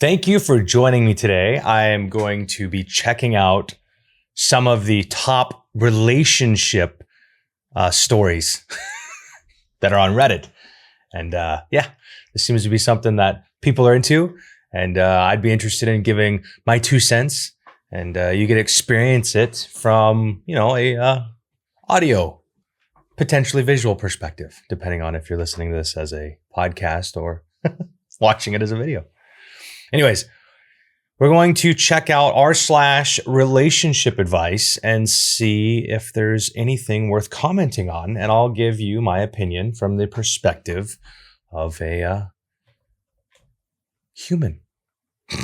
Thank you for joining me today. I am going to be checking out some of the top relationship stories that are on Reddit. And this seems to be something that people are into. And I'd be interested in giving my 2 cents. And you get to experience it from, a audio, potentially visual perspective, depending on if you're listening to this as a podcast or watching it as a video. Anyways, we're going to check out r/RelationshipAdvice and see if there's anything worth commenting on. And I'll give you my opinion from the perspective of a human. All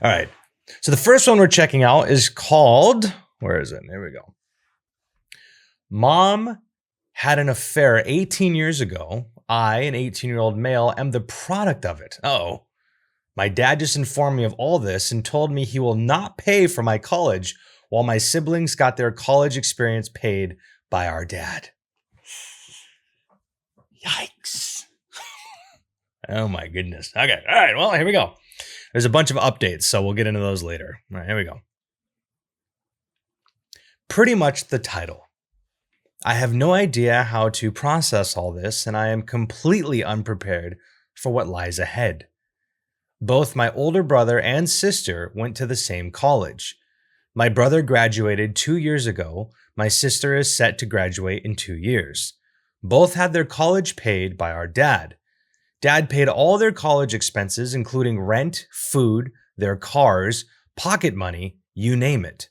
right. So the first one we're checking out is called, where is it? There we go. Mom had an affair 18 years ago. I, an 18-year-old male, am the product of it. Uh-oh. My dad just informed me of all this and told me he will not pay for my college while my siblings got their college experience paid by our dad. Yikes. Oh my goodness. Okay. All right. Well, here we go. There's a bunch of updates, so we'll get into those later. All right, here we go. Pretty much the title. I have no idea how to process all this, and I am completely unprepared for what lies ahead. Both my older brother and sister went to the same college. My brother graduated 2 years ago. My sister is set to graduate in 2 years. Both had their college paid by our dad. Dad paid all their college expenses, including rent, food, their cars, pocket money, you name it.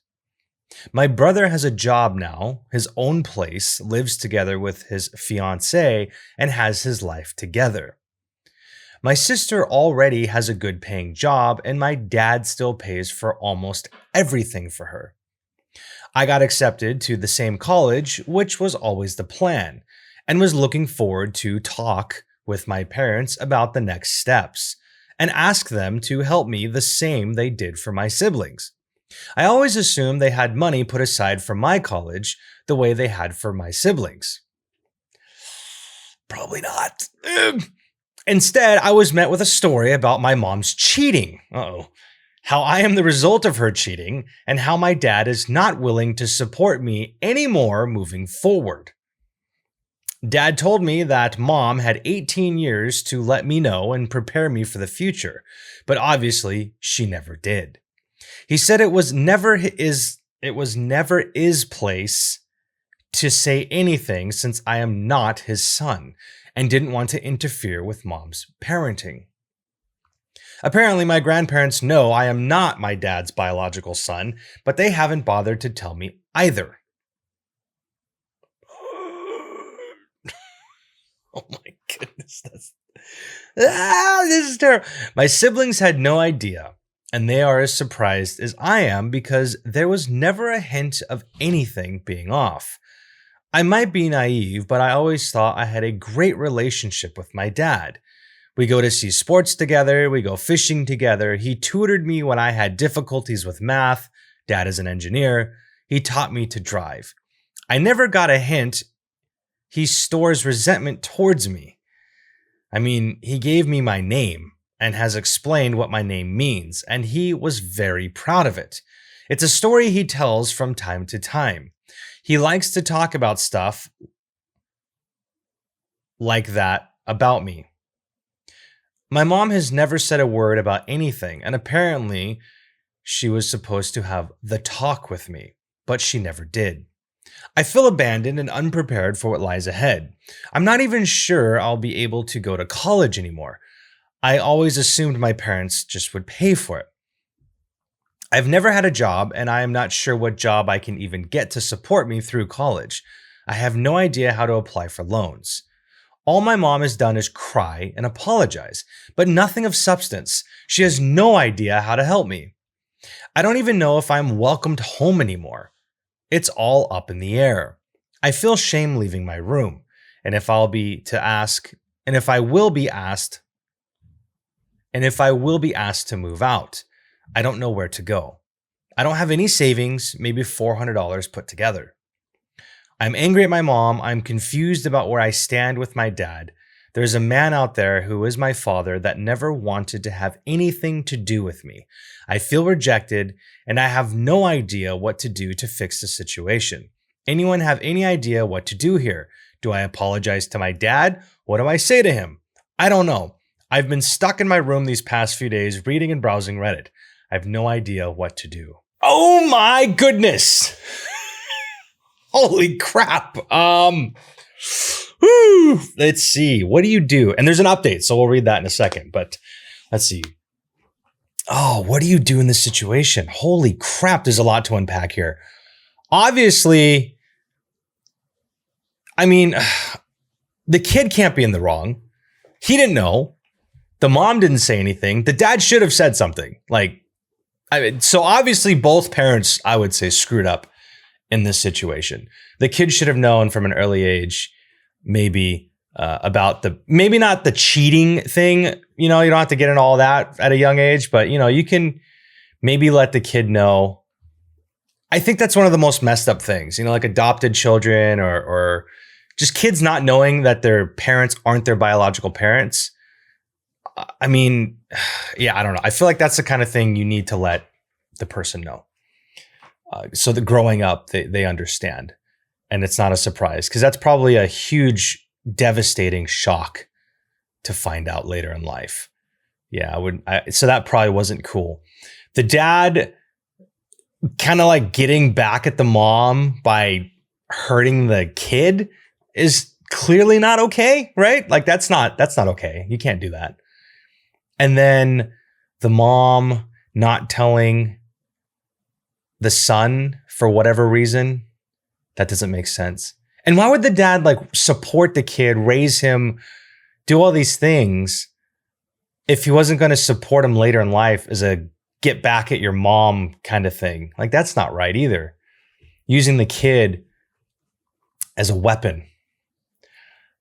My brother has a job now, his own place, lives together with his fiancée, and has his life together. My sister already has a good paying job, and my dad still pays for almost everything for her. I got accepted to the same college, which was always the plan, and was looking forward to talk with my parents about the next steps, and ask them to help me the same they did for my siblings. I always assumed they had money put aside for my college the way they had for my siblings. Probably not. Instead, I was met with a story about my mom's cheating. How I am the result of her cheating, and how my dad is not willing to support me anymore moving forward. Dad told me that mom had 18 years to let me know and prepare me for the future, but obviously she never did. He said it was never his place to say anything since I am not his son and didn't want to interfere with mom's parenting. Apparently, my grandparents know I am not my dad's biological son, but they haven't bothered to tell me either. Oh my goodness, this is terrible. My siblings had no idea, and they are as surprised as I am because there was never a hint of anything being off. I might be naive, but I always thought I had a great relationship with my dad. We go to see sports together, we go fishing together. He tutored me when I had difficulties with math. Dad is an engineer. He taught me to drive. I never got a hint he stores resentment towards me. I mean, he gave me my name and has explained what my name means, and he was very proud of it. It's a story he tells from time to time. He likes to talk about stuff like that about me. My mom has never said a word about anything, and apparently she was supposed to have the talk with me, but she never did. I feel abandoned and unprepared for what lies ahead. I'm not even sure I'll be able to go to college anymore. I always assumed my parents just would pay for it. I've never had a job, and I am not sure what job I can even get to support me through college. I have no idea how to apply for loans. All my mom has done is cry and apologize, but nothing of substance. She has no idea how to help me. I don't even know if I'm welcomed home anymore. It's all up in the air. I feel shame leaving my room, and if I will be asked to move out, I don't know where to go. I don't have any savings, maybe $400 put together. I'm angry at my mom. I'm confused about where I stand with my dad. There's a man out there who is my father that never wanted to have anything to do with me. I feel rejected and I have no idea what to do to fix the situation. Anyone have any idea what to do here? Do I apologize to my dad? What do I say to him? I don't know. I've been stuck in my room these past few days reading and browsing Reddit. I have no idea what to do. Oh my goodness. Holy crap. Let's see. What do you do? And there's an update, so we'll read that in a second. But let's see. Oh, what do you do in this situation? Holy crap. There's a lot to unpack here. Obviously, I mean, the kid can't be in the wrong. He didn't know. The mom didn't say anything. The dad should have said something. So obviously both parents, I would say, screwed up in this situation. The kid should have known from an early age, maybe about maybe not the cheating thing. You don't have to get into all that at a young age, but you can maybe let the kid know. I think that's one of the most messed up things, like adopted children or just kids not knowing that their parents aren't their biological parents. I mean, yeah, I don't know. I feel like that's the kind of thing you need to let the person know. So that growing up, they understand. And it's not a surprise because that's probably a huge, devastating shock to find out later in life. Yeah, so that probably wasn't cool. The dad kind of like getting back at the mom by hurting the kid is clearly not okay, right? Like that's not okay. You can't do that. And then the mom not telling the son for whatever reason, that doesn't make sense. And why would the dad support the kid, raise him, do all these things if he wasn't going to support him later in life as a get back at your mom kind of thing? That's not right either. Using the kid as a weapon.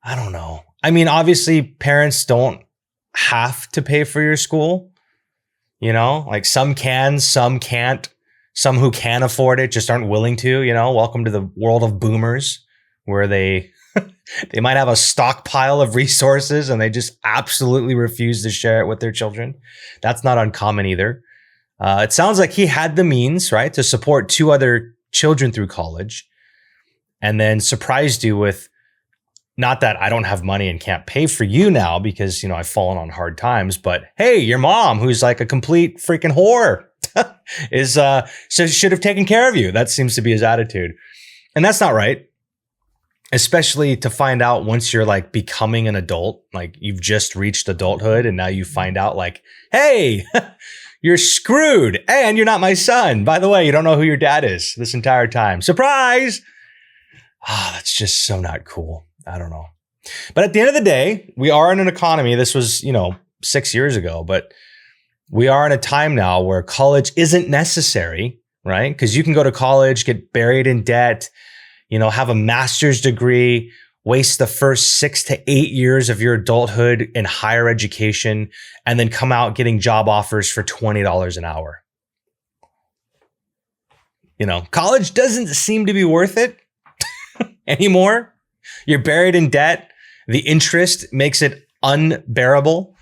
I don't know. I mean, obviously parents don't have to pay for your school. Some can, some can't. Some who can afford it just aren't willing to. Welcome to the world of boomers, where they might have a stockpile of resources and they just absolutely refuse to share it with their children. That's not uncommon either. It sounds like he had the means, right, to support 2 other children through college, and then surprised you with, not that I don't have money and can't pay for you now because, I've fallen on hard times, but hey, your mom, who's like a complete freaking whore, so should have taken care of you. That seems to be his attitude. And that's not right. Especially to find out once you're becoming an adult, you've just reached adulthood and now you find out hey, you're screwed and you're not my son. By the way, you don't know who your dad is this entire time. Surprise. That's just so not cool. I don't know. But at the end of the day, we are in an economy. This was, 6 years ago, but we are in a time now where college isn't necessary, right? Because you can go to college, get buried in debt, have a master's degree, waste the first 6 to 8 years of your adulthood in higher education, and then come out getting job offers for $20 an hour. College doesn't seem to be worth it anymore. You're buried in debt. The interest makes it unbearable.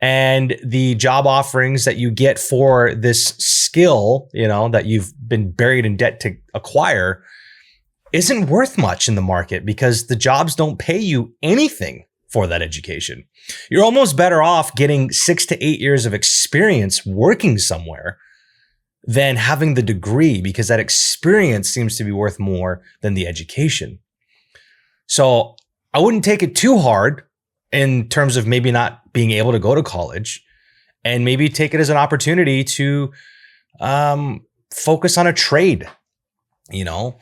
And the job offerings that you get for this skill, that you've been buried in debt to acquire isn't worth much in the market because the jobs don't pay you anything for that education. You're almost better off getting 6 to 8 years of experience working somewhere than having the degree because that experience seems to be worth more than the education. So I wouldn't take it too hard in terms of maybe not being able to go to college, and maybe take it as an opportunity to focus on a trade. I know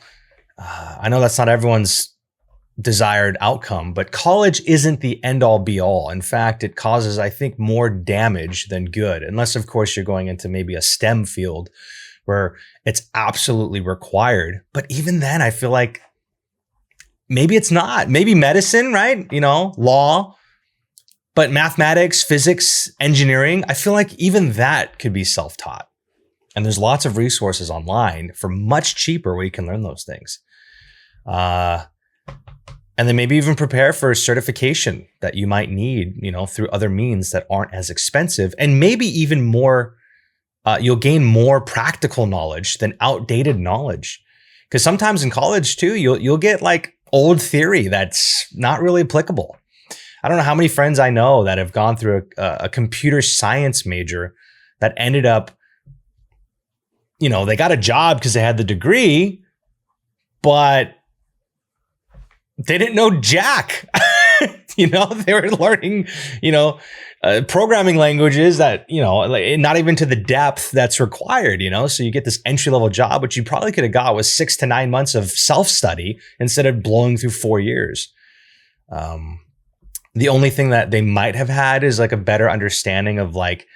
that's not everyone's desired outcome, but college isn't the end all be all. In fact, it causes, I think, more damage than good, unless of course you're going into maybe a STEM field where it's absolutely required. But even then, I feel like maybe it's not. Maybe medicine, right? Law, but mathematics, physics, engineering, I feel like even that could be self-taught. And there's lots of resources online for much cheaper where you can learn those things. And then maybe even prepare for a certification that you might need, through other means that aren't as expensive, and maybe even more. You'll gain more practical knowledge than outdated knowledge. Because sometimes in college too, you'll get like old theory that's not really applicable. I don't know how many friends I know that have gone through a computer science major that ended up, they got a job because they had the degree, but they didn't know jack. They were learning, programming languages that, not even to the depth that's required, So you get this entry-level job, which you probably could have got with 6 to 9 months of self-study instead of blowing through 4 years. The only thing that they might have had is like a better understanding of like,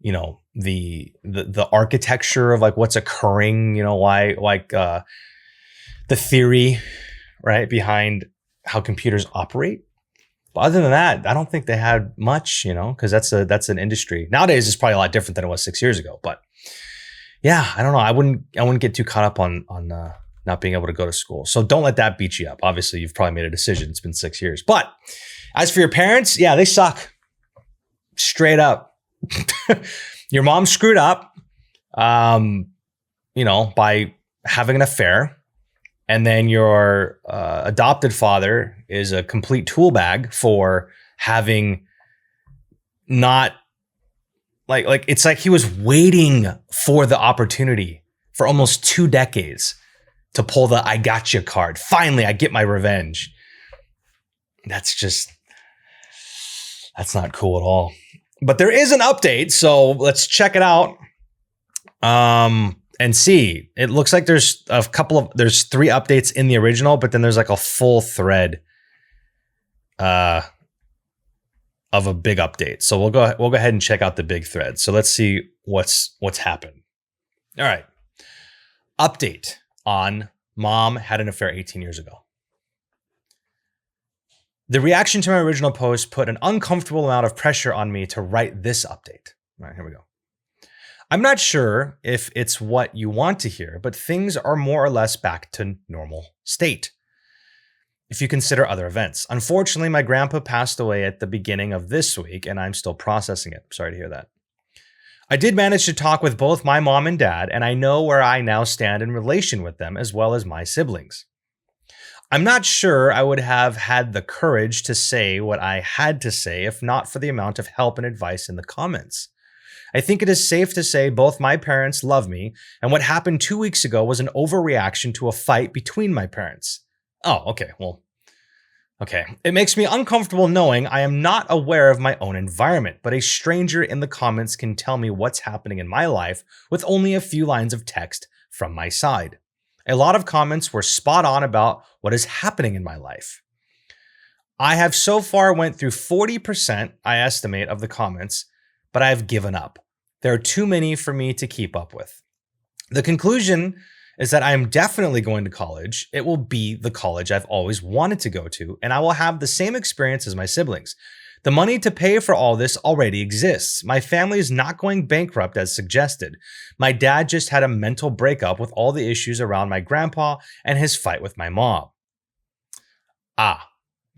the architecture of like what's occurring, why like the theory, right, behind how computers operate. But other than that, I don't think they had much, because that's an industry. Nowadays, it's probably a lot different than it was 6 years ago. But yeah, I don't know. I wouldn't get too caught up on not being able to go to school. So don't let that beat you up. Obviously, you've probably made a decision. It's been 6 years. But as for your parents, yeah, they suck. Straight up. Your mom screwed up, by having an affair. And then your adopted father is a complete tool bag for having not like it's like he was waiting for the opportunity for almost 2 decades to pull the "I gotcha" card. Finally, I get my revenge. That's not cool at all. But there is an update, so let's check it out. And see, it looks like there's 3 updates in the original, but then there's like a full thread of a big update. So we'll go ahead and check out the big thread. So let's see what's happened. All right. Update on mom had an affair 18 years ago. The reaction to my original post put an uncomfortable amount of pressure on me to write this update. All right, here we go. I'm not sure if it's what you want to hear, but things are more or less back to normal state, if you consider other events. Unfortunately, my grandpa passed away at the beginning of this week, and I'm still processing it. Sorry to hear that. I did manage to talk with both my mom and dad, and I know where I now stand in relation with them, as well as my siblings. I'm not sure I would have had the courage to say what I had to say if not for the amount of help and advice in the comments. I think it is safe to say both my parents love me, and what happened 2 weeks ago was an overreaction to a fight between my parents. Oh, okay. Well, okay. It makes me uncomfortable knowing I am not aware of my own environment, but a stranger in the comments can tell me what's happening in my life with only a few lines of text from my side. A lot of comments were spot on about what is happening in my life. I have so far went through 40%, I estimate, of the comments, but I have given up. There are too many for me to keep up with. The conclusion is that I am definitely going to college. It will be the college I've always wanted to go to, and I will have the same experience as my siblings. The money to pay for all this already exists. My family is not going bankrupt as suggested. My dad just had a mental breakup with all the issues around my grandpa and his fight with my mom.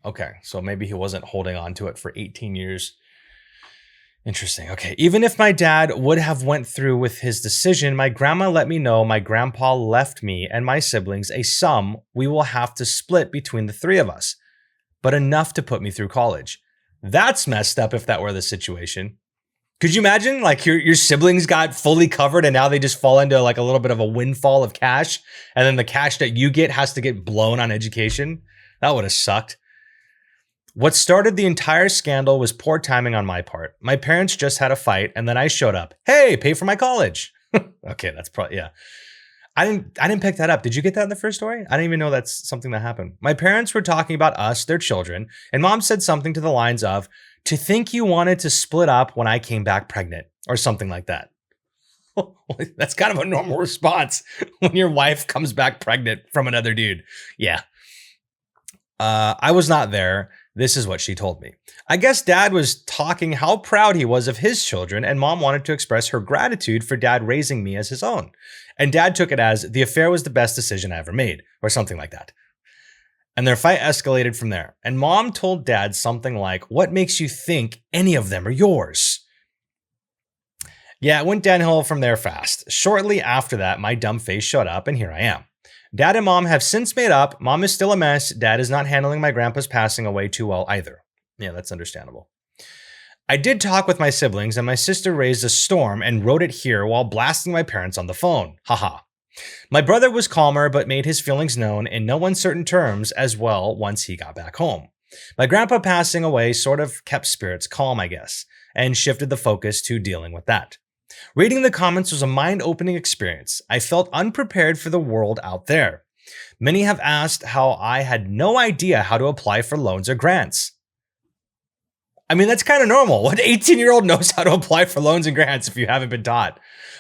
Okay. So maybe he wasn't holding on to it for 18 years. Interesting. Okay. Even if my dad would have went through with his decision, my grandma let me know my grandpa left me and my siblings a sum we will have to split between the 3 of us, but enough to put me through college. That's messed up if that were the situation. Could you imagine like your siblings got fully covered and now they just fall into like a little bit of a windfall of cash, and then the cash that you get has to get blown on education? That would have sucked. What started the entire scandal was poor timing on my part. My parents just had a fight and then I showed up. Hey, pay for my college. Okay, that's probably, yeah. I didn't pick that up. Did you get that in the first story? I didn't even know that's something that happened. My parents were talking about us, their children, and mom said something to the lines of, "To think you wanted to split up when I came back pregnant," or something like that. That's kind of a normal response when your wife comes back pregnant from another dude. Yeah. I was not there. This is what she told me. I guess dad was talking how proud he was of his children, and mom wanted to express her gratitude for dad raising me as his own. And dad took it as the affair was the best decision I ever made, or something like that. And their fight escalated from there. And mom told dad something like, "What makes you think any of them are yours?" Yeah, it went downhill from there fast. Shortly after that, my dumb face showed up, and here I am. Dad and mom have since made up. Mom is still a mess. Dad is not handling my grandpa's passing away too well either. Yeah, that's understandable. I did talk with my siblings, and my sister raised a storm and wrote it here while blasting my parents on the phone. Haha. My brother was calmer, but made his feelings known in no uncertain terms as well once he got back home. My grandpa passing away sort of kept spirits calm, I guess, and shifted the focus to dealing with that. Reading the comments was a mind-opening experience. I felt unprepared for the world out there. Many have asked how I had no idea how to apply for loans or grants. I mean, that's kind of normal. What 18-year-old knows how to apply for loans and grants if you haven't been taught?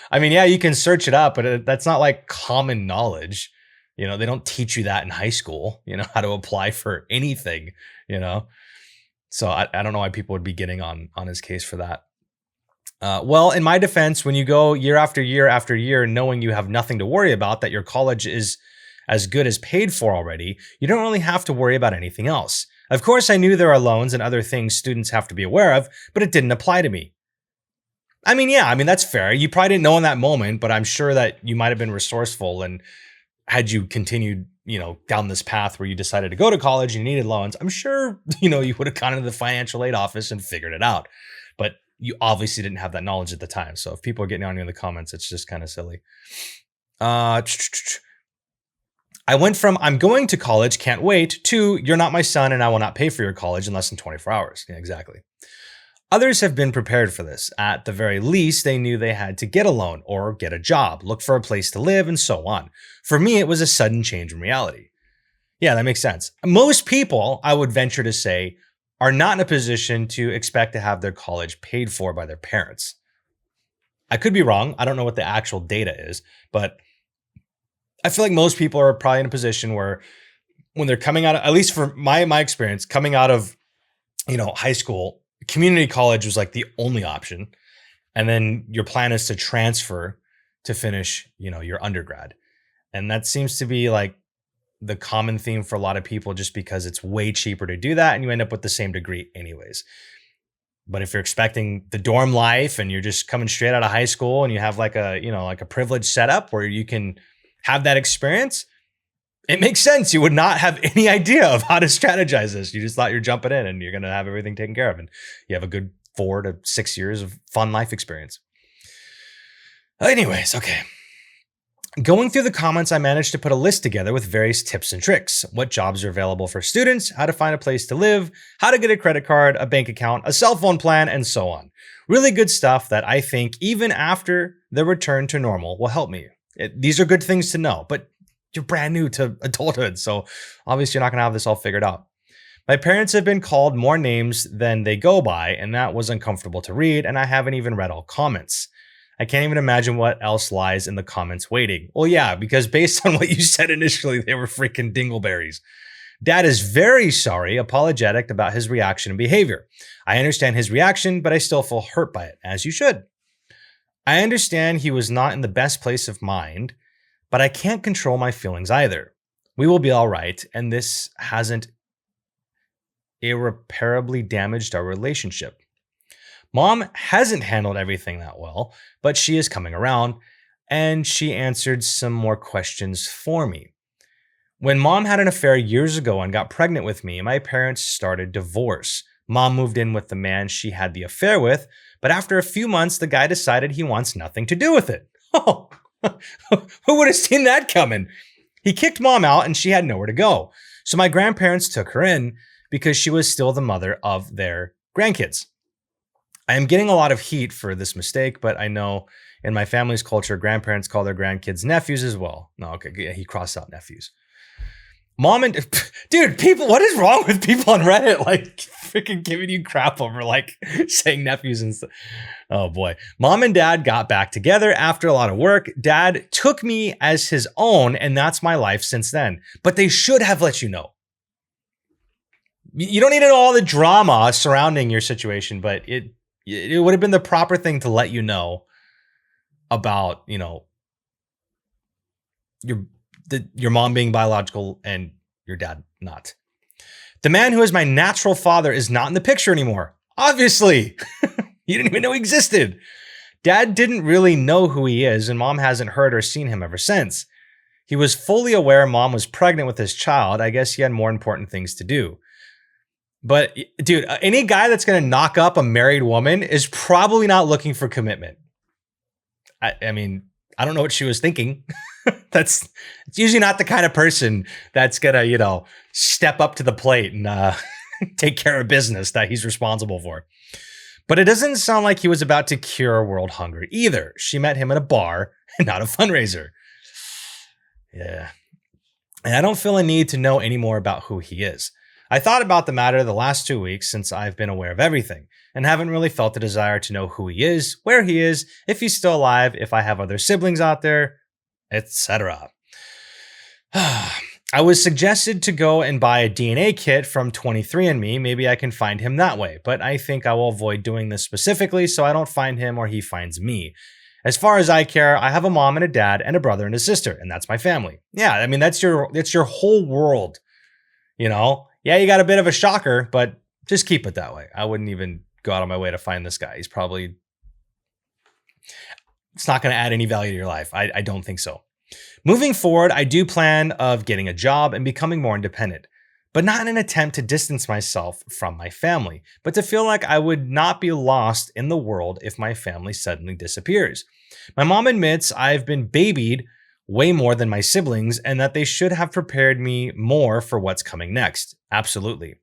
I mean, yeah, you can search it up, but that's not like common knowledge. You know, they don't teach you that in high school, how to apply for anything, So I don't know why people would be getting on his case for that. Well, in my defense, when you go year after year after year, knowing you have nothing to worry about, that your college is as good as paid for already, you don't really have to worry about anything else. Of course, I knew there are loans and other things students have to be aware of, but it didn't apply to me. I mean, that's fair. You probably didn't know in that moment, but I'm sure that you might have been resourceful, and had you continued, down this path where you decided to go to college and you needed loans, I'm sure, you would have gone into the financial aid office and figured it out. But you obviously didn't have that knowledge at the time. So if people are getting on you in the comments, it's just kind of silly. I went from "I'm going to college, can't wait" to "You're not my son and I will not pay for your college in less than 24 hours. Yeah, exactly. Others have been prepared for this. At the very least, they knew they had to get a loan or get a job, look for a place to live, and so on. For me, it was a sudden change in reality. Yeah, that makes sense. Most people, I would venture to say, are not in a position to expect to have their college paid for by their parents. I could be wrong. I don't know what the actual data is, but I feel like most people are probably in a position where when they're coming out, at least for my experience, coming out of, high school, community college was like the only option. And then your plan is to transfer to finish, your undergrad. And that seems to be like the common theme for a lot of people, just because it's way cheaper to do that and you end up with the same degree anyways. But if you're expecting the dorm life and you're just coming straight out of high school and you have like a privileged setup where you can have that experience, it makes sense. You would not have any idea of how to strategize this. You just thought you're jumping in and you're going to have everything taken care of. And you have a good 4 to 6 years of fun life experience. Anyways, okay. Going through the comments, I managed to put a list together with various tips and tricks. What jobs are available for students, how to find a place to live, how to get a credit card, a bank account, a cell phone plan, and so on. Really good stuff that I think even after the return to normal will help me. These are good things to know, but you're brand new to adulthood, so obviously you're not going to have this all figured out. My parents have been called more names than they go by, and that was uncomfortable to read, and I haven't even read all comments. I can't even imagine what else lies in the comments waiting. Well, yeah, because based on what you said initially, they were freaking dingleberries. Dad is very sorry, apologetic about his reaction and behavior. I understand his reaction, but I still feel hurt by it, as you should. I understand he was not in the best place of mind, but I can't control my feelings either. We will be all right, and this hasn't irreparably damaged our relationship. Mom hasn't handled everything that well, but she is coming around, and she answered some more questions for me. When Mom had an affair years ago and got pregnant with me, my parents started divorce. Mom moved in with the man she had the affair with, but after a few months, the guy decided he wants nothing to do with it. Oh, who would have seen that coming? He kicked Mom out and she had nowhere to go. So my grandparents took her in because she was still the mother of their grandkids. I am getting a lot of heat for this mistake, but I know in my family's culture, grandparents call their grandkids nephews as well. No, okay, yeah, he crossed out nephews. Mom and dude, people, what is wrong with people on Reddit? Like freaking giving you crap over like saying nephews and stuff. Oh boy. Mom and dad got back together after a lot of work. Dad took me as his own, and that's my life since then. But they should have let you know. You don't need to know all the drama surrounding your situation, but it would have been the proper thing to let you know about, your mom being biological and your dad not. The man who is my natural father is not in the picture anymore. Obviously. You didn't even know he existed. Dad didn't really know who he is, and mom hasn't heard or seen him ever since. He was fully aware mom was pregnant with his child. I guess he had more important things to do. But dude, any guy that's going to knock up a married woman is probably not looking for commitment. I mean, I don't know what she was thinking. It's usually not the kind of person that's going to, step up to the plate and take care of business that he's responsible for. But it doesn't sound like he was about to cure world hunger either. She met him at a bar and not a fundraiser. Yeah. And I don't feel a need to know any more about who he is. I thought about the matter the last 2 weeks since I've been aware of everything and haven't really felt the desire to know who he is, where he is, if he's still alive, if I have other siblings out there, etc. I was suggested to go and buy a DNA kit from 23andMe. Maybe I can find him that way, but I think I will avoid doing this specifically so I don't find him or he finds me. As far as I care, I have a mom and a dad and a brother and a sister, and that's my family. Yeah, I mean, that's your whole world, Yeah, you got a bit of a shocker, but just keep it that way. I wouldn't even go out of my way to find this guy. It's not going to add any value to your life. I don't think so. Moving forward, I do plan of getting a job and becoming more independent, but not in an attempt to distance myself from my family, but to feel like I would not be lost in the world if my family suddenly disappears. My mom admits I've been babied way more than my siblings and that they should have prepared me more for what's coming next. Absolutely.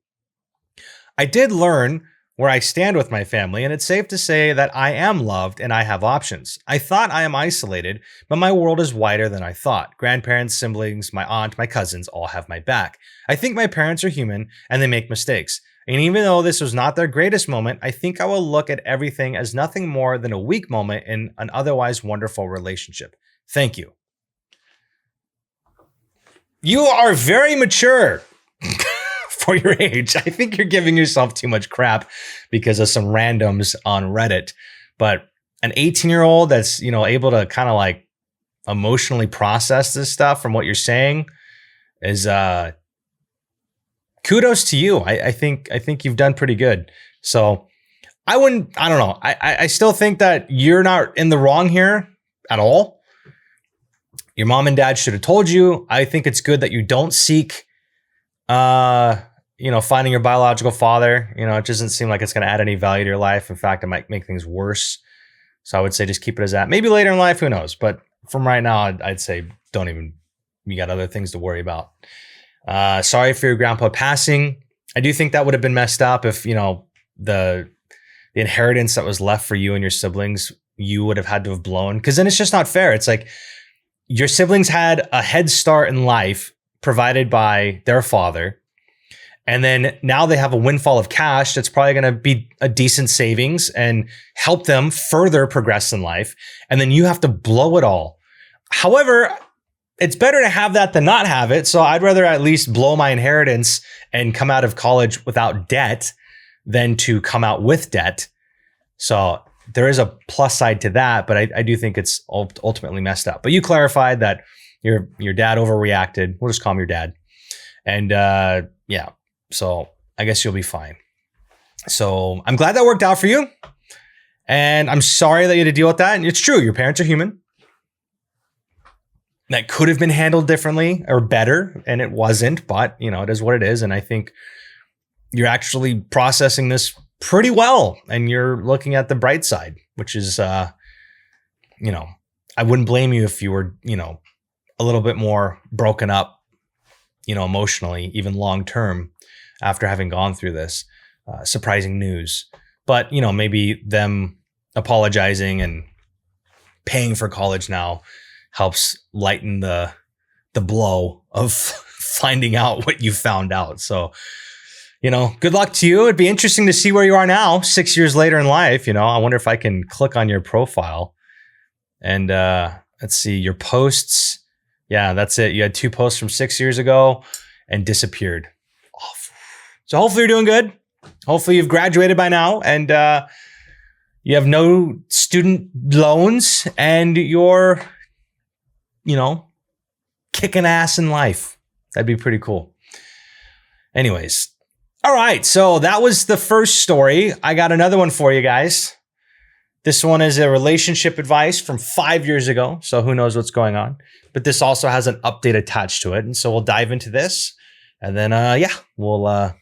I did learn where I stand with my family, and it's safe to say that I am loved and I have options. I thought I am isolated, but my world is wider than I thought. Grandparents, siblings, my aunt, my cousins all have my back. I think my parents are human and they make mistakes. And even though this was not their greatest moment, I think I will look at everything as nothing more than a weak moment in an otherwise wonderful relationship. Thank you. You are very mature. For your age. I think you're giving yourself too much crap because of some randoms on Reddit. But an 18-year-old that's, able to kind of like emotionally process this stuff from what you're saying is kudos to you. I think you've done pretty good. So I don't know. I still think that you're not in the wrong here at all. Your mom and dad should have told you. I think it's good that you don't seek finding your biological father. It doesn't seem like it's going to add any value to your life. In fact, it might make things worse. So I would say just keep it as that. Maybe later in life, who knows? But from right now, I'd say you got other things to worry about. Sorry for your grandpa passing. I do think that would have been messed up if, the inheritance that was left for you and your siblings, you would have had to have blown. Because then it's just not fair. It's like your siblings had a head start in life provided by their father. And then now they have a windfall of cash that's probably going to be a decent savings and help them further progress in life. And then you have to blow it all. However, it's better to have that than not have it. So I'd rather at least blow my inheritance and come out of college without debt than to come out with debt. So there is a plus side to that, but I do think it's ultimately messed up. But you clarified that your dad overreacted. We'll just call him your dad. And yeah. So I guess you'll be fine. So I'm glad that worked out for you. And I'm sorry that you had to deal with that. And it's true, your parents are human. That could have been handled differently or better, and it wasn't, but it is what it is. And I think you're actually processing this pretty well, and you're looking at the bright side, which is, I wouldn't blame you if you were, a little bit more broken up, emotionally, even long term, after having gone through this surprising news. But, maybe them apologizing and paying for college now helps lighten the blow of finding out what you found out. So, good luck to you. It'd be interesting to see where you are now, 6 years later in life. I wonder if I can click on your profile and let's see your posts. Yeah, that's it. You had 2 posts from 6 years ago and disappeared. So hopefully you're doing good. Hopefully you've graduated by now and you have no student loans and you're, kicking ass in life. That'd be pretty cool. Anyways. All right. So that was the first story. I got another one for you guys. This one is a relationship advice from 5 years ago. So who knows what's going on. But this also has an update attached to it. And so we'll dive into this. And then, we'll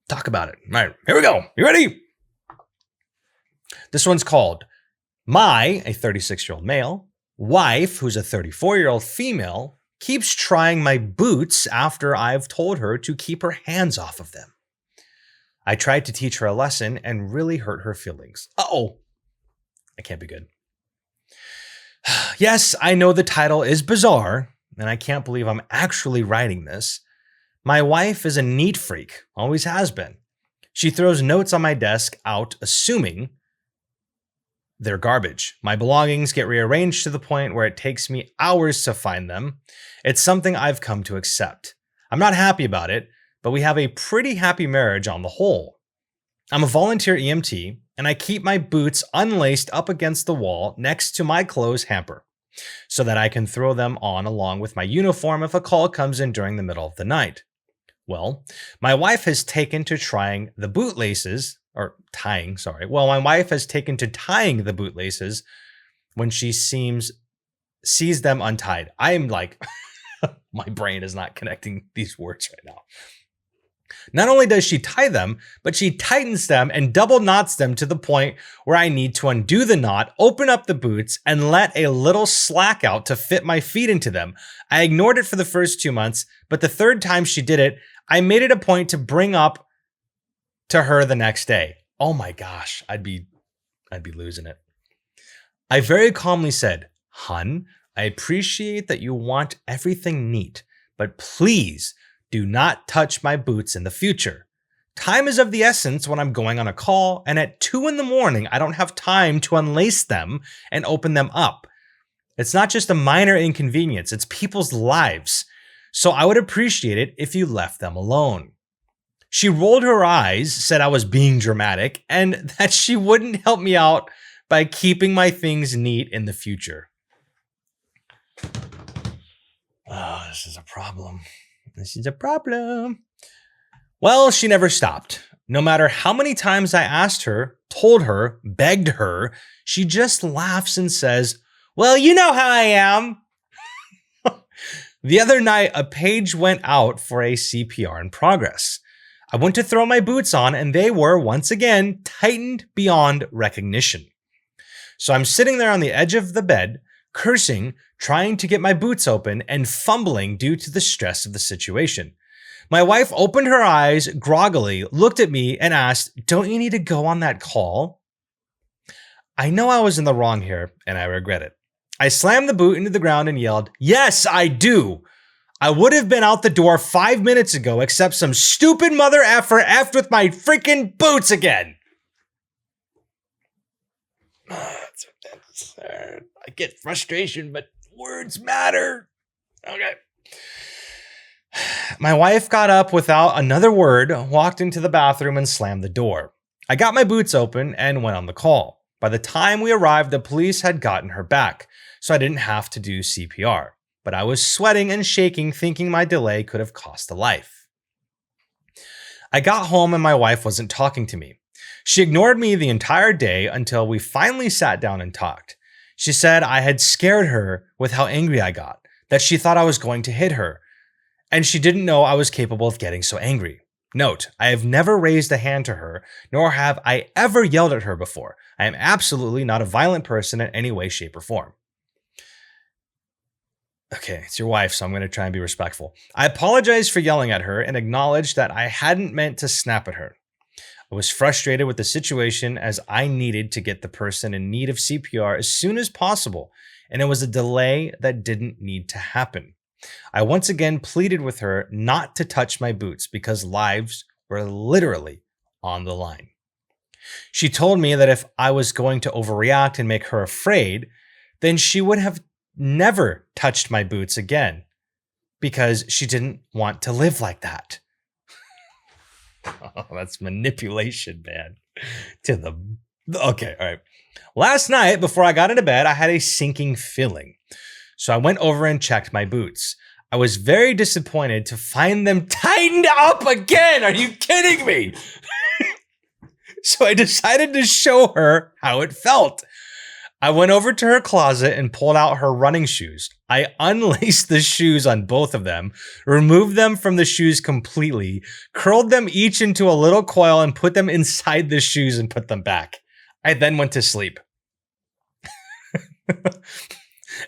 talk about it. All right. Here we go. You ready? This one's called a 36-year-old male, wife, who's a 34-year-old female, keeps trying my boots after I've told her to keep her hands off of them. I tried to teach her a lesson and really hurt her feelings. Uh-oh. That can't be good. Yes, I know the title is bizarre, and I can't believe I'm actually writing this. My wife is a neat freak, always has been. She throws notes on my desk out, assuming they're garbage. My belongings get rearranged to the point where it takes me hours to find them. It's something I've come to accept. I'm not happy about it, but we have a pretty happy marriage on the whole. I'm a volunteer EMT, and I keep my boots unlaced up against the wall next to my clothes hamper so that I can throw them on along with my uniform if a call comes in during the middle of the night. Well, my wife has taken to tying the bootlaces when she sees them untied. I am like, my brain is not connecting these words right now. Not only does she tie them, but she tightens them and double knots them to the point where I need to undo the knot, open up the boots, and let a little slack out to fit my feet into them. I ignored it for the first 2 months, but the third time she did it, I made it a point to bring up to her the next day. Oh my gosh, I'd be losing it. I very calmly said, "Hun, I appreciate that you want everything neat, but please do not touch my boots in the future. Time is of the essence when I'm going on a call, and at 2 a.m, I don't have time to unlace them and open them up. It's not just a minor inconvenience, it's people's lives. So I would appreciate it if you left them alone." She rolled her eyes, said I was being dramatic, and that she wouldn't help me out by keeping my things neat in the future. Oh, this is a problem. Well, she never stopped. No matter how many times I asked her, told her, begged her, she just laughs and says, "Well, you know how I am." The other night, a page went out for a CPR in progress. I went to throw my boots on, and they were, once again, tightened beyond recognition. So I'm sitting there on the edge of the bed, cursing, trying to get my boots open, and fumbling due to the stress of the situation. My wife opened her eyes groggily, looked at me, and asked, "Don't you need to go on that call?" I know I was in the wrong here, and I regret it. I slammed the boot into the ground and yelled, "Yes, I do. I would have been out the door 5 minutes ago, except some stupid mother effer effed with my freaking boots again." I get frustration, but words matter. Okay. My wife got up without another word, walked into the bathroom, and slammed the door. I got my boots open and went on the call. By the time we arrived, the police had gotten her back, so I didn't have to do CPR. But I was sweating and shaking, thinking my delay could have cost a life. I got home and my wife wasn't talking to me. She ignored me the entire day until we finally sat down and talked. She said I had scared her with how angry I got, that she thought I was going to hit her, and she didn't know I was capable of getting so angry. Note, I have never raised a hand to her, nor have I ever yelled at her before. I am absolutely not a violent person in any way, shape, or form. Okay, it's your wife, so I'm going to try and be respectful. I apologized for yelling at her and acknowledged that I hadn't meant to snap at her. I was frustrated with the situation as I needed to get the person in need of CPR as soon as possible, and it was a delay that didn't need to happen. I once again pleaded with her not to touch my boots because lives were literally on the line. She told me that if I was going to overreact and make her afraid, then she would have never touched my boots again because she didn't want to live like that. Oh, that's manipulation, man. Okay, all right. Last night, before I got into bed, I had a sinking feeling. So I went over and checked my boots. I was very disappointed to find them tightened up again. Are you kidding me? So I decided to show her how it felt. I went over to her closet and pulled out her running shoes. I unlaced the shoes on both of them, removed them from the shoes completely, curled them each into a little coil and put them inside the shoes and put them back. I then went to sleep.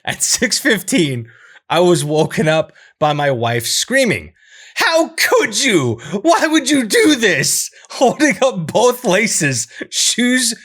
At 6:15, I was woken up by my wife screaming, "How could you? Why would you do this?" Holding up both laceless shoes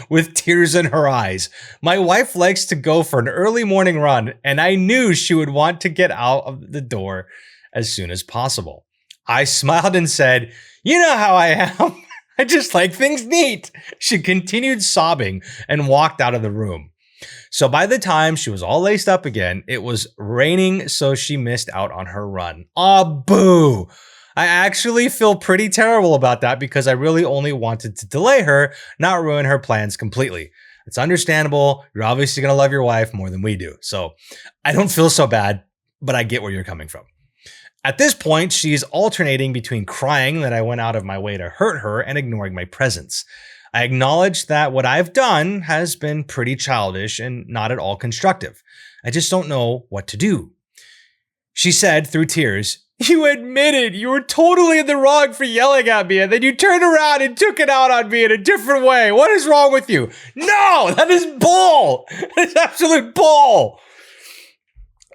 with tears in her eyes. My wife likes to go for an early morning run, and I knew she would want to get out of the door as soon as possible. I smiled and said, "You know how I am. I just like things neat." She continued sobbing and walked out of the room. So by the time she was all laced up again, it was raining, so she missed out on her run. Aw, boo. I actually feel pretty terrible about that because I really only wanted to delay her, not ruin her plans completely. It's understandable. You're obviously going to love your wife more than we do. So I don't feel so bad, but I get where you're coming from. At this point, she's alternating between crying that I went out of my way to hurt her and ignoring my presence. I acknowledge that what I've done has been pretty childish and not at all constructive. I just don't know what to do. She said through tears, "You admitted you were totally in the wrong for yelling at me, and then you turned around and took it out on me in a different way. What is wrong with you?" No, that is bull. That is absolute bull.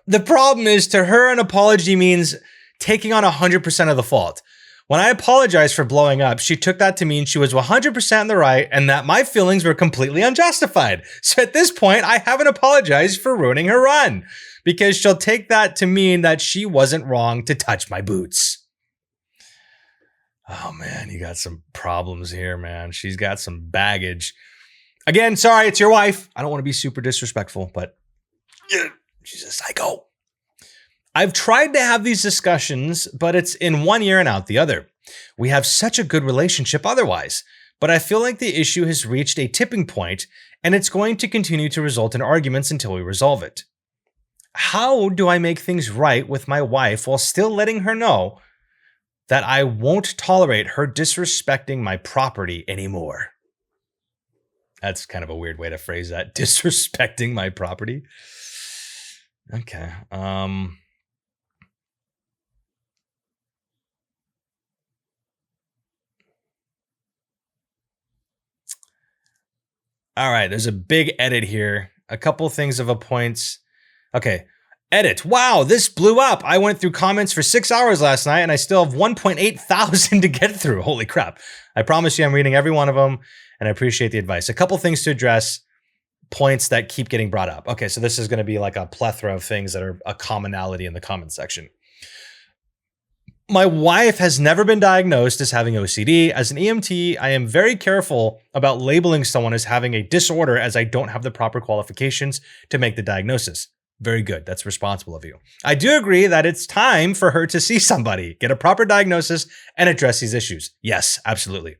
The problem is, to her, an apology means taking on 100% of the fault. When I apologized for blowing up, she took that to mean she was 100% in the right and that my feelings were completely unjustified. So at this point, I haven't apologized for ruining her run because she'll take that to mean that she wasn't wrong to touch my boots. Oh man, you got some problems here, man. She's got some baggage. Again, sorry, it's your wife. I don't want to be super disrespectful, but she's a psycho. I've tried to have these discussions, but it's in one ear and out the other. We have such a good relationship otherwise, but I feel like the issue has reached a tipping point and it's going to continue to result in arguments until we resolve it. How do I make things right with my wife while still letting her know that I won't tolerate her disrespecting my property anymore? That's kind of a weird way to phrase that. Disrespecting my property. Okay. All right, there's a big edit here. A couple things of a points. Okay, edit. Wow, this blew up. I went through comments for 6 hours last night and I still have 1.8 thousand to get through. Holy crap. I promise you I'm reading every one of them and I appreciate the advice. A couple things to address, points that keep getting brought up. Okay, so this is going to be like a plethora of things that are a commonality in the comment section. My wife has never been diagnosed as having OCD. As an EMT, I am very careful about labeling someone as having a disorder as I don't have the proper qualifications to make the diagnosis. Very good. That's responsible of you. I do agree that it's time for her to see somebody, get a proper diagnosis, and address these issues. Yes, absolutely.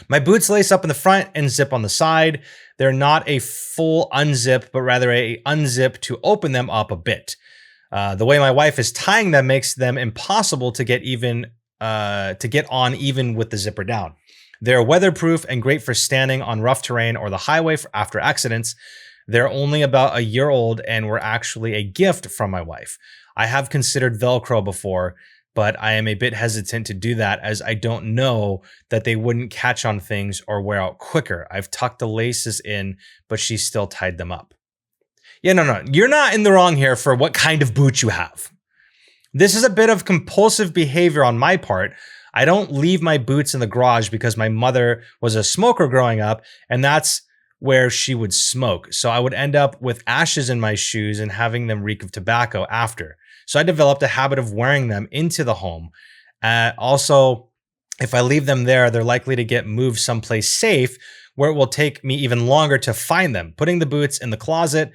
My boots lace up in the front and zip on the side. They're not a full unzip, but rather a unzip to open them up a bit. The way my wife is tying them makes them impossible to get on even with the zipper down. They're weatherproof and great for standing on rough terrain or the highway after accidents. They're only about a year old and were actually a gift from my wife. I have considered Velcro before, but I am a bit hesitant to do that as I don't know that they wouldn't catch on things or wear out quicker. I've tucked the laces in, but she still tied them up. Yeah, no, you're not in the wrong here for what kind of boot you have. This is a bit of compulsive behavior on my part. I don't leave my boots in the garage because my mother was a smoker growing up, and that's where she would smoke. So I would end up with ashes in my shoes and having them reek of tobacco after. So I developed a habit of wearing them into the home. Also, if I leave them there, they're likely to get moved someplace safe where it will take me even longer to find them. Putting the boots in the closet,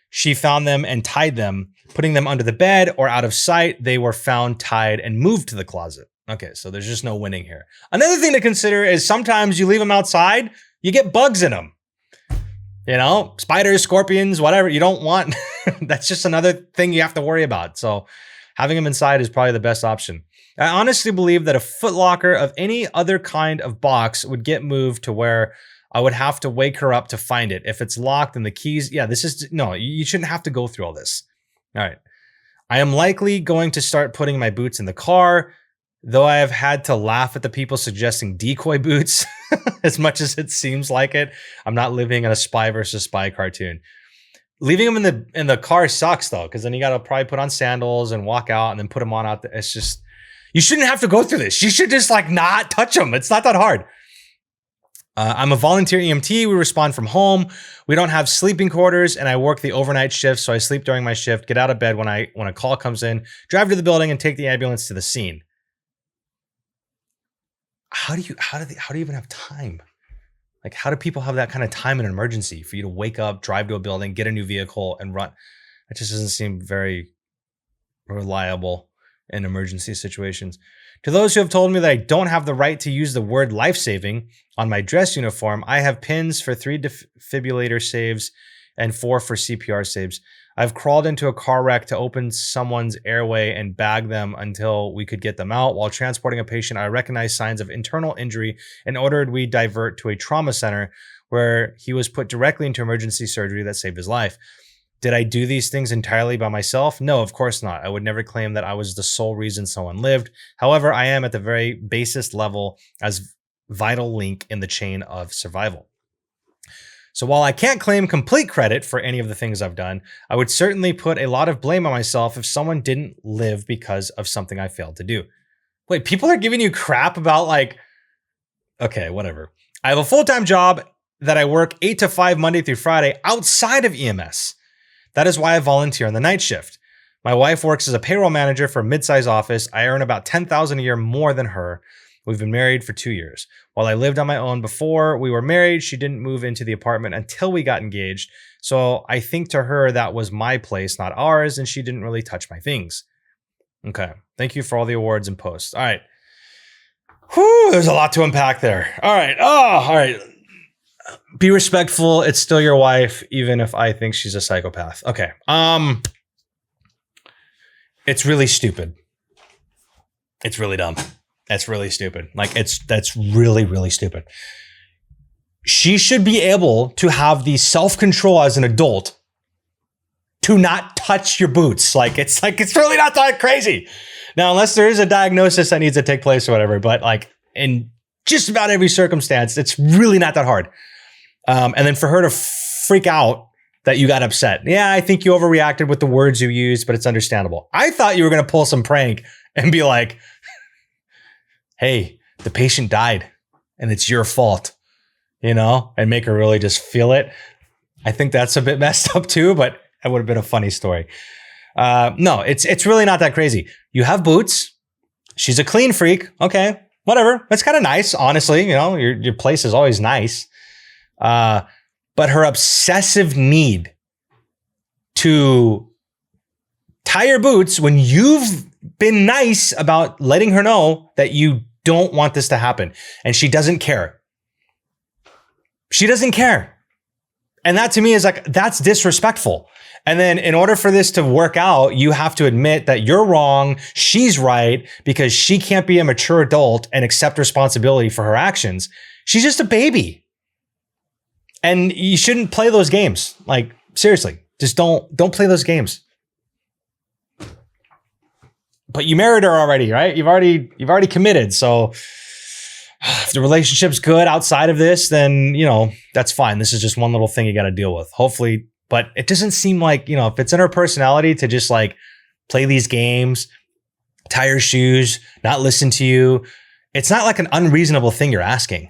she found them and tied them. Putting them under the bed or out of sight, they were found, tied, and moved to the closet. Okay, so there's just no winning here. Another thing to consider is sometimes you leave them outside, you get bugs in them. You know, spiders, scorpions, whatever. You don't want, that's just another thing you have to worry about. So having them inside is probably the best option. I honestly believe that a footlocker of any other kind of box would get moved to where I would have to wake her up to find it. If it's locked and the keys, yeah, no, you shouldn't have to go through all this. All right. I am likely going to start putting my boots in the car, though I have had to laugh at the people suggesting decoy boots as much as it seems like it. I'm not living in a spy versus spy cartoon. Leaving them in the car sucks though, because then you got to probably put on sandals and walk out and then put them on out there. It's just, you shouldn't have to go through this. You should just like not touch them. It's not that hard. I'm a volunteer EMT. We respond from home. We don't have sleeping quarters, and I work the overnight shift, so I sleep during my shift, get out of bed when a call comes in, drive to the building, and take the ambulance to the scene. How do you even have time? Like, how do people have that kind of time in an emergency for you to wake up, drive to a building, get a new vehicle, and run? It just doesn't seem very reliable in emergency situations. To those who have told me that I don't have the right to use the word life-saving on my dress uniform, I have pins for 3 defibrillator saves and 4 for CPR saves. I've crawled into a car wreck to open someone's airway and bag them until we could get them out. While transporting a patient, I recognized signs of internal injury and ordered we divert to a trauma center where he was put directly into emergency surgery that saved his life. Did I do these things entirely by myself? No, of course not. I would never claim that I was the sole reason someone lived. However, I am at the very basest level as vital link in the chain of survival. So while I can't claim complete credit for any of the things I've done, I would certainly put a lot of blame on myself if someone didn't live because of something I failed to do. Wait, people are giving you crap about like, okay, whatever. I have a full-time job that I work 8 to 5 Monday through Friday outside of EMS. That is why I volunteer on the night shift. My wife works as a payroll manager for a mid-sized office. I earn about $10,000 a year more than her. We've been married for 2 years. While I lived on my own before we were married, she didn't move into the apartment until we got engaged. So I think to her that was my place, not ours, and she didn't really touch my things. Okay. Thank you for all the awards and posts. All right. Whew, there's a lot to unpack there. All right. Oh, all right. Be respectful. It's still your wife, even if I think she's a psychopath. Okay. It's really stupid. It's really dumb. That's really stupid. Like that's really, really stupid. She should be able to have the self-control as an adult to not touch your boots. It's really not that crazy. Now, unless there is a diagnosis that needs to take place or whatever, but like in just about every circumstance, it's really not that hard. And then for her to freak out that you got upset. Yeah, I think you overreacted with the words you used, but it's understandable. I thought you were going to pull some prank and be like, hey, the patient died and it's your fault, and make her really just feel it. I think that's a bit messed up too, but that would have been a funny story. No, it's really not that crazy. You have boots. She's a clean freak. Okay, whatever. That's kind of nice, honestly. Your place is always nice. But her obsessive need to tie your boots when you've been nice about letting her know that you don't want this to happen. And she doesn't care. She doesn't care. And that to me is like, that's disrespectful. And then in order for this to work out, you have to admit that you're wrong. She's right because she can't be a mature adult and accept responsibility for her actions. She's just a baby. And you shouldn't play those games. Like, seriously, just don't play those games. But you married her already, right? You've already committed. So if the relationship's good outside of this, then, that's fine. This is just one little thing you got to deal with. Hopefully, but it doesn't seem like, if it's in her personality to just like play these games, tie your shoes, not listen to you. It's not like an unreasonable thing you're asking.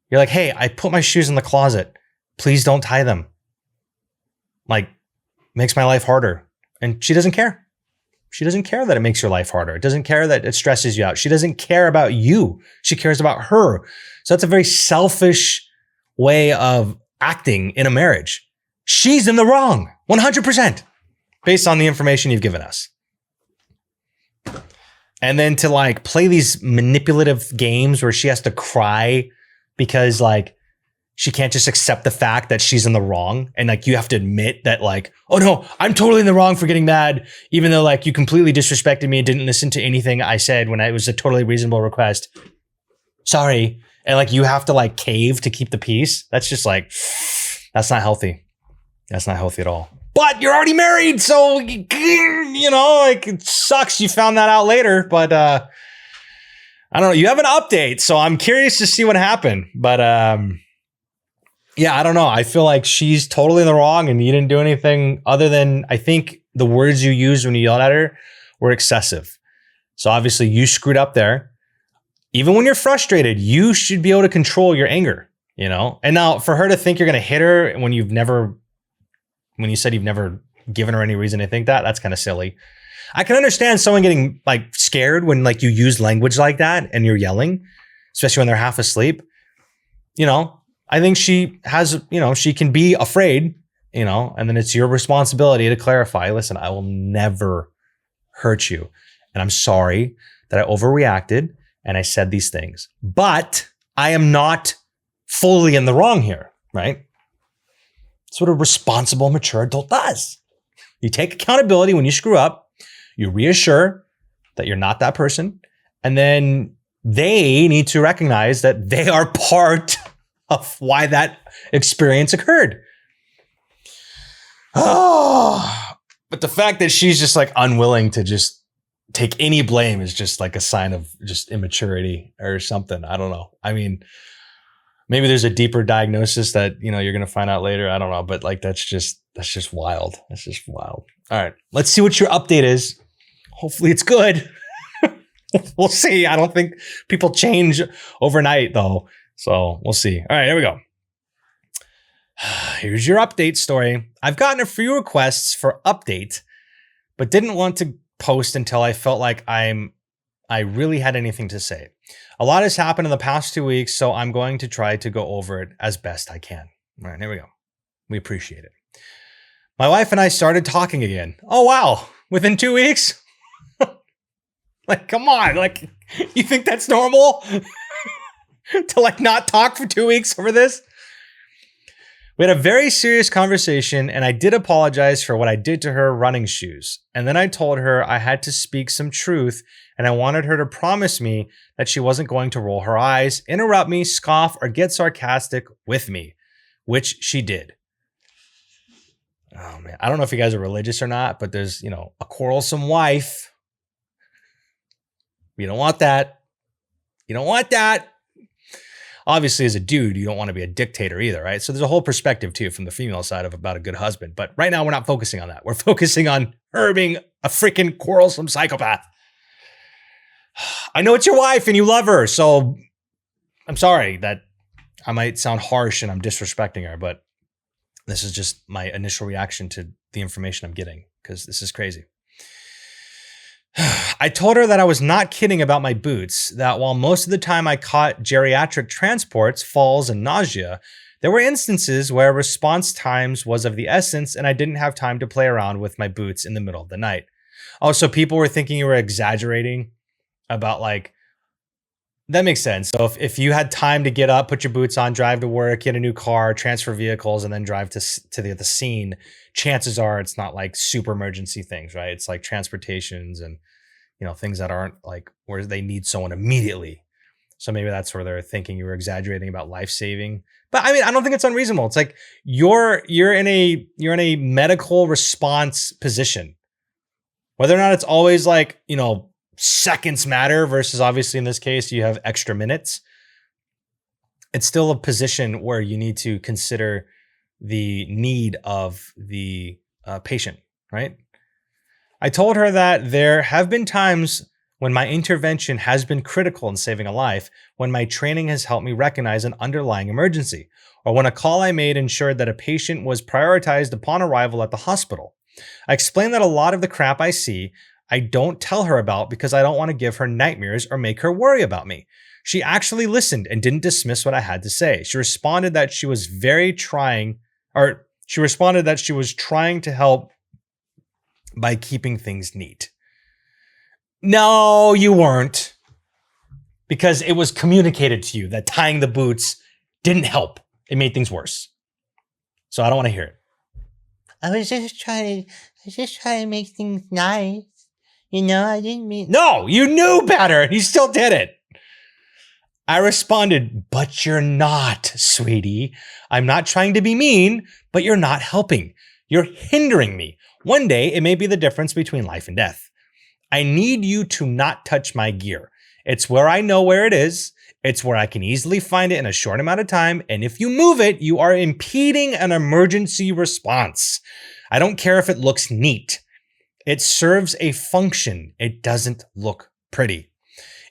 You're like, hey, I put my shoes in the closet. Please don't tie them. Like, makes my life harder. And she doesn't care. She doesn't care that it makes your life harder. It doesn't care that it stresses you out. She doesn't care about you. She cares about her. So that's a very selfish way of acting in a marriage. She's in the wrong, 100%, based on the information you've given us. And then to like play these manipulative games where she has to cry because like She can't just accept the fact that she's in the wrong. And like, you have to admit that like, oh no, I'm totally in the wrong for getting mad. Even though like you completely disrespected me and didn't listen to anything I said when it was a totally reasonable request. Sorry. And like, you have to like cave to keep the peace. That's just like, that's not healthy. That's not healthy at all. But you're already married. So, you know, like it sucks. You found that out later, but, I don't know. You have an update. So I'm curious to see what happened, but, yeah, I don't know. I feel like she's totally in the wrong and you didn't do anything other than, I think the words you used when you yelled at her were excessive. So obviously you screwed up there. Even when you're frustrated, you should be able to control your anger, you know? And now for her to think you're going to hit her when you said you've never given her any reason to think that, that's kind of silly. I can understand someone getting like scared when like you use language like that and you're yelling, especially when they're half asleep, you know? I think she has, you know, she can be afraid, you know, and then it's your responsibility to clarify, listen, I will never hurt you. And I'm sorry that I overreacted and I said these things, but I am not fully in the wrong here, right? That's what a responsible, mature adult does. You take accountability when you screw up, you reassure that you're not that person, and then they need to recognize that they are part of why that experience occurred. Oh, but the fact that she's just like unwilling to just take any blame is just like a sign of just immaturity or something. I don't know. I mean, maybe there's a deeper diagnosis that, you know, you're going to find out later. I don't know, but like, that's just wild. That's just wild. All right. Let's see what your update is. Hopefully it's good. We'll see. I don't think people change overnight though. So we'll see. All right, here we go. Here's your update story. I've gotten a few requests for update, but didn't want to post until I felt like I really had anything to say. A lot has happened in the past 2 weeks, so I'm going to try to go over it as best I can. All right, here we go. We appreciate it. My wife and I started talking again. Oh, wow. Within 2 weeks? Like, come on. Like, you think that's normal? To like not talk for 2 weeks over this? We had a very serious conversation and I did apologize for what I did to her running shoes. And then I told her I had to speak some truth and I wanted her to promise me that she wasn't going to roll her eyes, interrupt me, scoff, or get sarcastic with me, which she did. Oh man, I don't know if you guys are religious or not, but there's, you know, a quarrelsome wife. You don't want that. You don't want that. Obviously, as a dude, you don't want to be a dictator either, right? So there's a whole perspective too from the female side of about a good husband. But right now, we're not focusing on that. We're focusing on her being a freaking quarrelsome psychopath. I know it's your wife and you love her, so I'm sorry that I might sound harsh and I'm disrespecting her, but this is just my initial reaction to the information I'm getting because this is crazy. I told her that I was not kidding about my boots, that while most of the time I caught geriatric transports, falls, and nausea, there were instances where response times was of the essence and I didn't have time to play around with my boots in the middle of the night. Oh, so people were thinking you were exaggerating about like, that makes sense. So if you had time to get up, put your boots on, drive to work, get a new car, transfer vehicles, and then drive to the scene, chances are it's not like super emergency things, right? It's like transportations and, you know, things that aren't like where they need someone immediately. So maybe that's where they're thinking you were exaggerating about life saving. But I mean, I don't think it's unreasonable. It's like you're in a medical response position. Whether or not it's always like, you know, seconds matter versus obviously in this case, you have extra minutes. It's still a position where you need to consider the need of the patient, right? I told her that there have been times when my intervention has been critical in saving a life, when my training has helped me recognize an underlying emergency, or when a call I made ensured that a patient was prioritized upon arrival at the hospital. I explained that a lot of the crap I see, I don't tell her about because I don't want to give her nightmares or make her worry about me. She actually listened and didn't dismiss what I had to say. She responded that she was trying to help by keeping things neat. No, you weren't. Because it was communicated to you that tying the boots didn't help. it made things worse. So I don't want to hear it. I was just trying to make things nice. I didn't mean... No, you knew better. You still did it. I responded, but you're not, sweetie. I'm not trying to be mean, but you're not helping. You're hindering me. One day, it may be the difference between life and death. I need you to not touch my gear. It's where I know where it is. It's where I can easily find it in a short amount of time. And if you move it, you are impeding an emergency response. I don't care if it looks neat. It serves a function. It doesn't look pretty.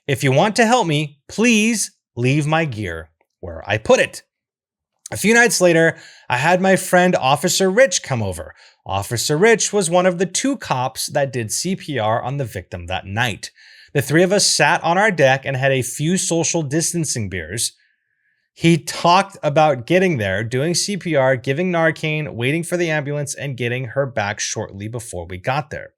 If you want to help me, please leave my gear where I put it. A few nights later, I had my friend Officer Rich come over. Officer Rich was one of the 2 cops that did CPR on the victim that night. The 3 of us sat on our deck and had a few social distancing beers. He talked about getting there, doing CPR, giving Narcan, waiting for the ambulance, and getting her back shortly before we got there.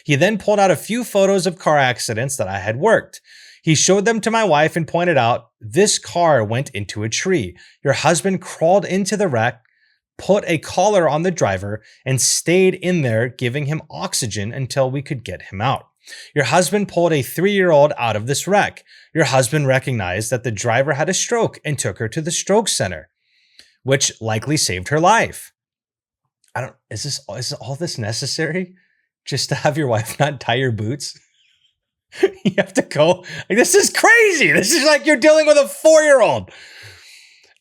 He then pulled out a few photos of car accidents that I had worked. He showed them to my wife and pointed out, this car went into a tree. Your husband crawled into the wreck, put a collar on the driver, and stayed in there giving him oxygen until we could get him out. Your husband pulled a 3-year-old out of this wreck. Your husband recognized that the driver had a stroke and took her to the stroke center, which likely saved her life. Is all this necessary? Just to have your wife not tie your boots? You have to go. This is crazy. This is like you're dealing with a 4-year-old.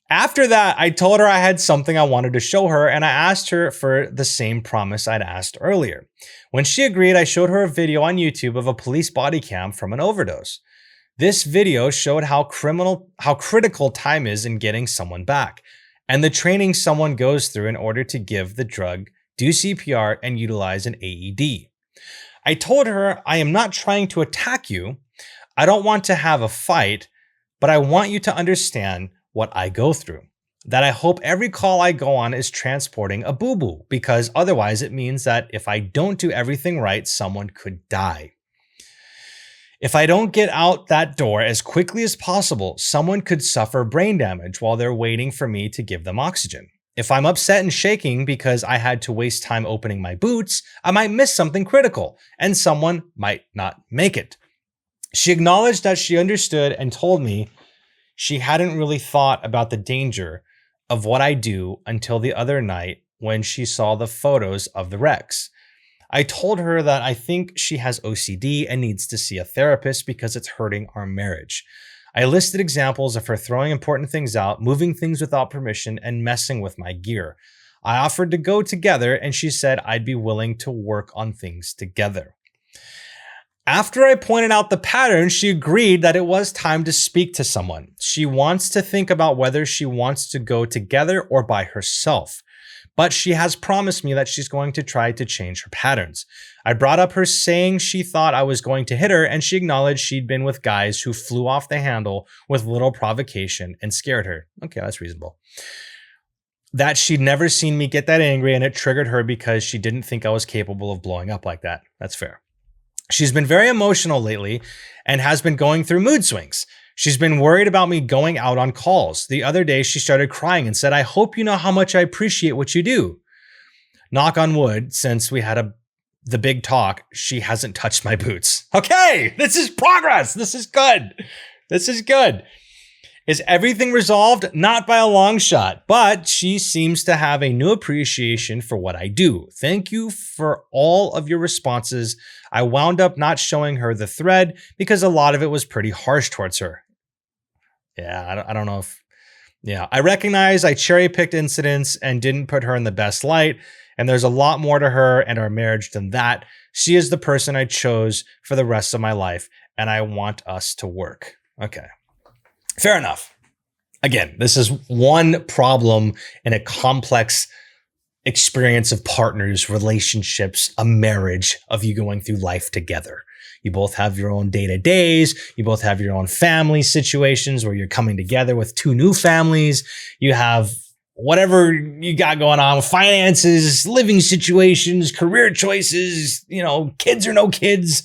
After that, I told her I had something I wanted to show her, and I asked her for the same promise I'd asked earlier. When she agreed, I showed her a video on YouTube of a police body cam from an overdose. This video showed how critical time is in getting someone back, and the training someone goes through in order to give the drug, do CPR, and utilize an AED. I told her, I am not trying to attack you. I don't want to have a fight, but I want you to understand what I go through. That I hope every call I go on is transporting a boo-boo, because otherwise it means that if I don't do everything right, someone could die. If I don't get out that door as quickly as possible, someone could suffer brain damage while they're waiting for me to give them oxygen. If I'm upset and shaking because I had to waste time opening my boots, I might miss something critical and someone might not make it. She acknowledged that she understood and told me she hadn't really thought about the danger of what I do until the other night when she saw the photos of the wrecks. I told her that I think she has OCD and needs to see a therapist because it's hurting our marriage. I listed examples of her throwing important things out, moving things without permission, and messing with my gear. I offered to go together, and she said I'd be willing to work on things together. After I pointed out the pattern, she agreed that it was time to speak to someone. She wants to think about whether she wants to go together or by herself. But she has promised me that she's going to try to change her patterns. I brought up her saying she thought I was going to hit her, and she acknowledged she'd been with guys who flew off the handle with little provocation and scared her. Okay, that's reasonable. That she'd never seen me get that angry, and it triggered her because she didn't think I was capable of blowing up like that. That's fair. She's been very emotional lately and has been going through mood swings. She's been worried about me going out on calls. The other day, she started crying and said, I hope you know how much I appreciate what you do. Knock on wood, since we had the big talk, she hasn't touched my boots. Okay, this is progress. This is good. This is good. Is everything resolved? Not by a long shot, but she seems to have a new appreciation for what I do. Thank you for all of your responses. I wound up not showing her the thread because a lot of it was pretty harsh towards her. Yeah, I don't know if... Yeah, I recognize I cherry-picked incidents and didn't put her in the best light, and there's a lot more to her and our marriage than that. She is the person I chose for the rest of my life, and I want us to work. Okay. Fair enough. Again, this is one problem in a complex experience of partners, relationships, a marriage, of you going through life together. You both have your own day-to-days. You both have your own family situations where you're coming together with 2 new families. You have whatever you got going on, finances, living situations, career choices, kids or no kids.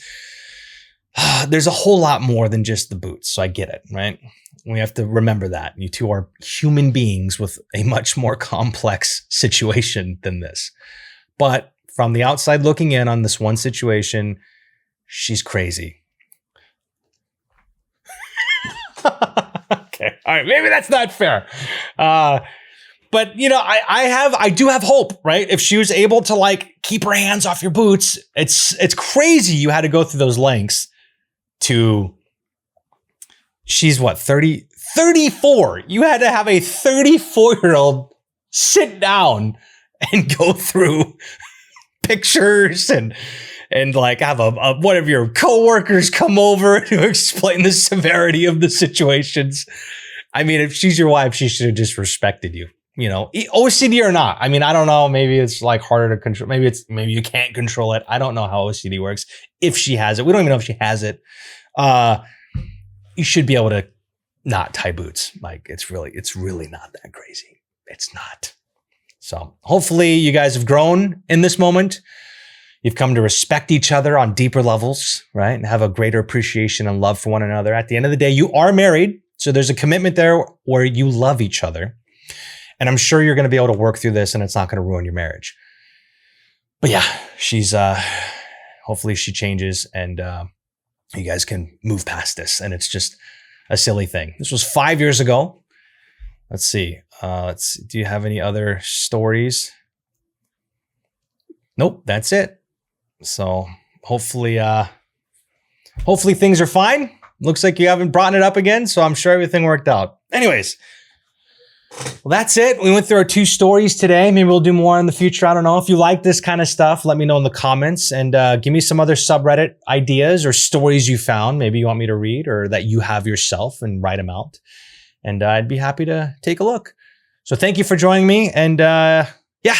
There's a whole lot more than just the boots. So I get it, right? We have to remember that. You two are human beings with a much more complex situation than this. But from the outside looking in on this one situation, she's crazy. Okay. All right. Maybe that's not fair. But you know, I do have hope, right? If she was able to like keep her hands off your boots, it's crazy you had to go through those lengths to, she's what, 34. You had to have a 34-year-old sit down and go through pictures and like have one of your coworkers come over to explain the severity of the situations. I mean, if she's your wife, she should have just respected you, you know, OCD or not. I mean, I don't know. Maybe it's like harder to control. Maybe you can't control it. I don't know how OCD works. If she has it, we don't even know if she has it. You should be able to not tie boots. Like it's really not that crazy. It's not. So hopefully you guys have grown in this moment. You've come to respect each other on deeper levels, right? And have a greater appreciation and love for one another. At the end of the day, you are married. So there's a commitment there where you love each other. And I'm sure you're going to be able to work through this and it's not going to ruin your marriage. But yeah, she's, hopefully she changes and you guys can move past this. And it's just a silly thing. This was 5 years ago. Let's see. Do you have any other stories? Nope, that's it. So hopefully things are fine. Looks like you haven't brought it up again, so I'm sure everything worked out. Anyways, well, that's it. We went through our 2 stories today. Maybe we'll do more in the future. I don't know. If you like this kind of stuff, let me know in the comments and give me some other subreddit ideas or stories you found. Maybe you want me to read or that you have yourself and write them out. And I'd be happy to take a look. So thank you for joining me. And yeah,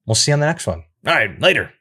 we'll see you on the next one. All right, later.